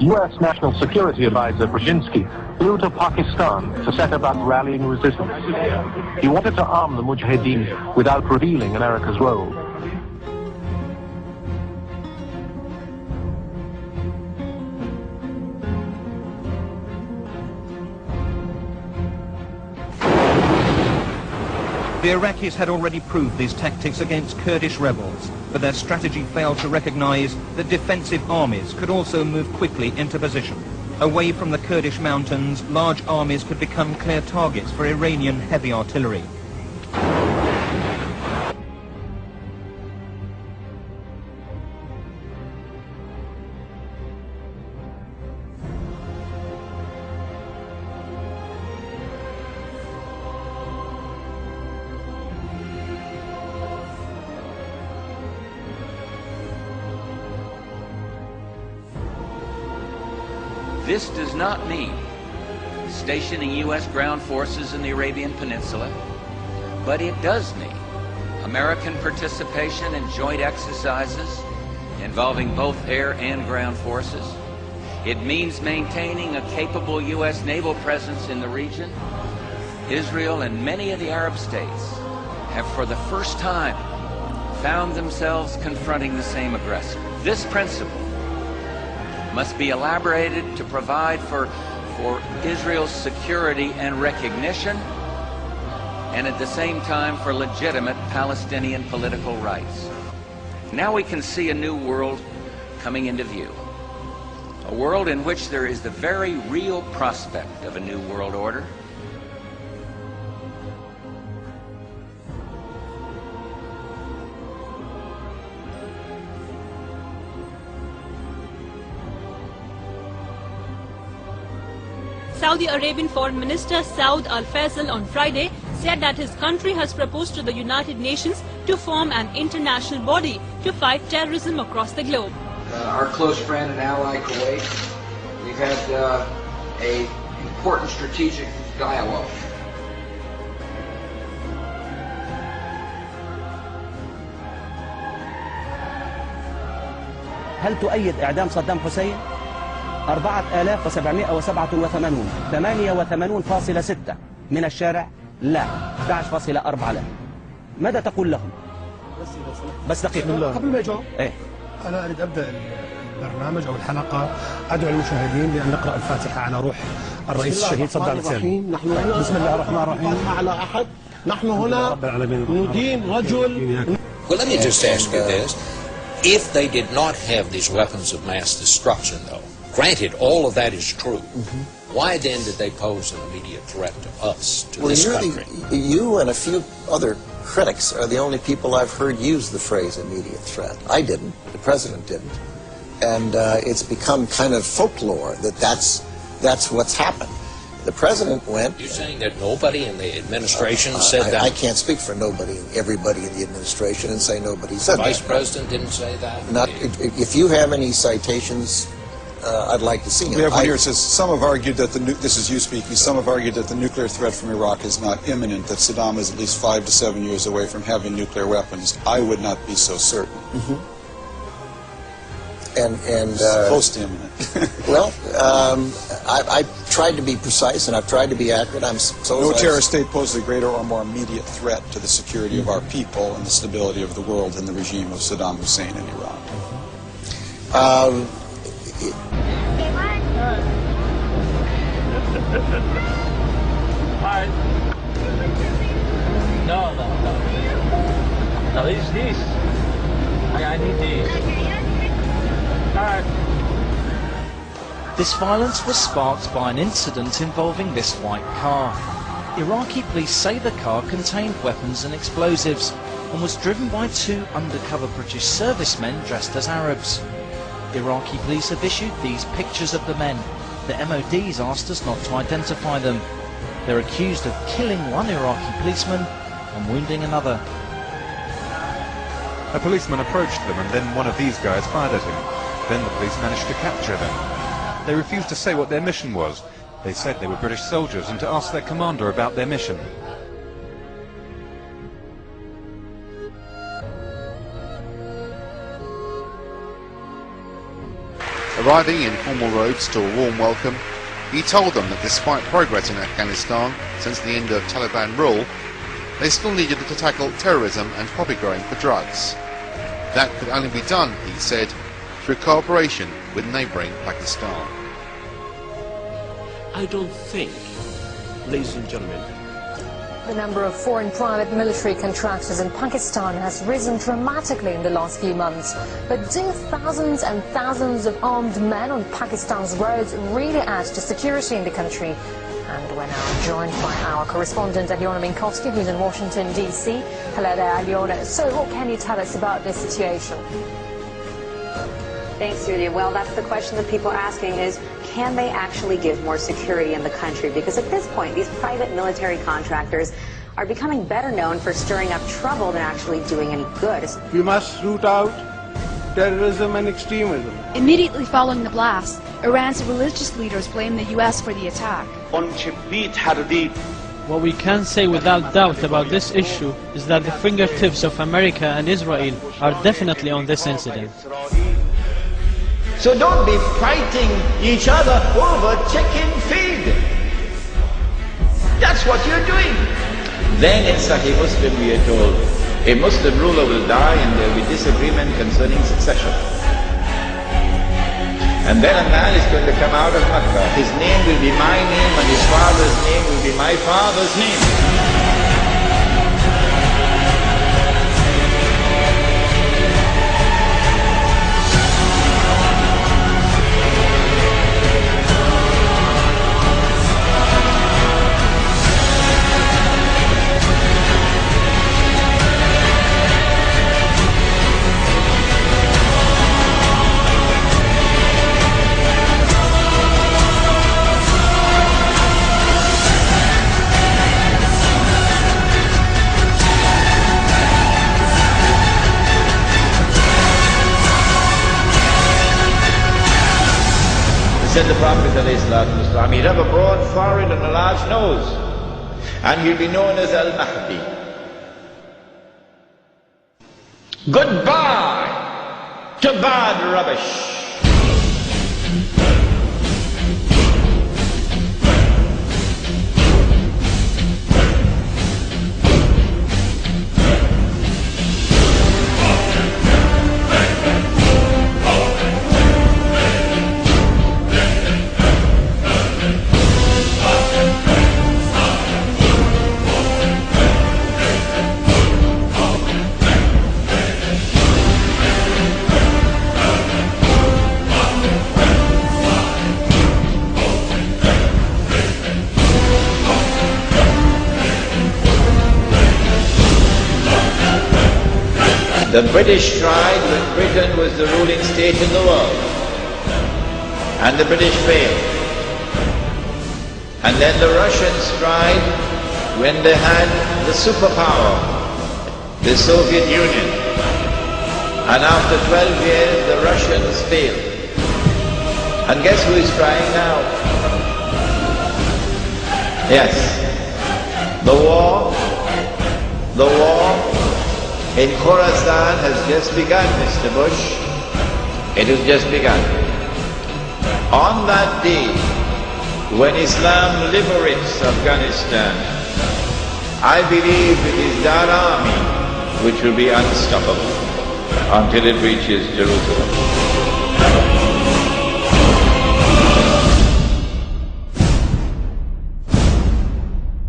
U.S. National Security Advisor Brzezinski flew to Pakistan to set about rallying resistance. He wanted to arm the Mujahideen without revealing America's role. The Iraqis had already proved these tactics against Kurdish rebels, but their strategy failed to recognize that defensive armies could also move quickly into position. Away from the Kurdish mountains, large armies could become clear targets for Iranian heavy artillery. This does not mean stationing U.S. ground forces in the Arabian Peninsula, but it does mean American participation in joint exercises involving both air and ground forces. It means maintaining a capable U.S. naval presence in the region. Israel and many of the Arab states have for the first time found themselves confronting the same aggressor. This principle must be elaborated to provide for Israel's security and recognition, and at the same time for legitimate Palestinian political rights. Now we can see a new world coming into view. A world in which there is the very real prospect of a new world order. Saudi Arabian Foreign Minister Saud Al-Faisal on Friday said that his country has proposed to the United Nations to form an international body to fight terrorism across the globe. Our close friend and ally Kuwait, we've had an important strategic dialogue. هل تؤيد إعدام صدام حسين؟ 4787 88.6 من الشارع لا 11.4 لا. ماذا تقول لهم؟ بس دقيقة قبل ما يجاوب ايه أنا أريد أبدأ البرنامج أو الحلقة أدعو المشاهدين بأن نقرأ الفاتحة على روح الرئيس الشهيد صدام حسين. بسم الله الرحمن الرحيم. على أحد نحن هنا ندين رجل. Well, let me just ask you this. If they did not have these weapons of mass destruction, though, granted, all of that is true. Why then did they pose an immediate threat to us, to this country? You and a few other critics are the only people I've heard use the phrase immediate threat. I didn't. The president didn't. And it's become kind of folklore that that's what's happened. The president went... You're saying that nobody in the administration said that? I can't speak for nobody, everybody in the administration, and say nobody said that. The vice president didn't say that? Not, if you have any citations, I'd like to see them. We have one here that says, some have argued that this is you speaking, some have argued that the nuclear threat from Iraq is not imminent, that Saddam is at least 5 to 7 years away from having nuclear weapons. I would not be so certain. Close to imminent. Well, I tried to be precise and I've tried to be accurate. No terrorist state poses a greater or more immediate threat to the security of our people and the stability of the world than the regime of Saddam Hussein in Iran. No, these. I need these. This violence was sparked by an incident involving this white car. Iraqi police say the car contained weapons and explosives and was driven by 2 undercover British servicemen dressed as Arabs. Iraqi police have issued these pictures of the men. The MOD's asked us not to identify them. They're accused of killing one Iraqi policeman and wounding another. A policeman approached them and then one of these guys fired at him. Then the police managed to capture them. They refused to say what their mission was. They said they were British soldiers and to ask their commander about their mission. Arriving in formal robes to a warm welcome, he told them that despite progress in Afghanistan since the end of Taliban rule, they still needed to tackle terrorism and poppy growing for drugs. That could only be done, he said, through cooperation with neighbouring Pakistan. I don't think, ladies and gentlemen, the number of foreign private military contractors in Pakistan has risen dramatically in the last few months. But do thousands and thousands of armed men on Pakistan's roads really add to security in the country? And we're now joined by our correspondent Alyona Minkowski, who's in Washington, D.C. Hello there, Alyona. So what can you tell us about this situation? Thanks, Julia. Well, that's the question that people are asking is, can they actually give more security in the country? Because at this point, these private military contractors are becoming better known for stirring up trouble than actually doing any good. We must root out terrorism and extremism. Immediately following the blast, Iran's religious leaders blamed the U.S. for the attack. What we can say without doubt about this issue is that the fingertips of America and Israel are definitely on this incident. So don't be fighting each other over chicken feed. That's what you're doing. Then in Sahih Muslim we are told, a Muslim ruler will die and there will be disagreement concerning succession. And then a man is going to come out of Makkah. His name will be my name and his father's name will be my father's name. Said the Prophet ﷺ, he'd have a broad forehead and a large nose, and he'll be known as Al-Mahdi. Goodbye to bad rubbish. The British tried when Britain was the ruling state in the world, and the British failed. And then the Russians tried when they had the superpower, the Soviet Union. And after 12 years, the Russians failed. And guess who is trying now? Yes, the war in Khorasan has just begun, Mr. Bush. It has just begun. On that day, when Islam liberates Afghanistan, I believe it is that army which will be unstoppable until it reaches Jerusalem.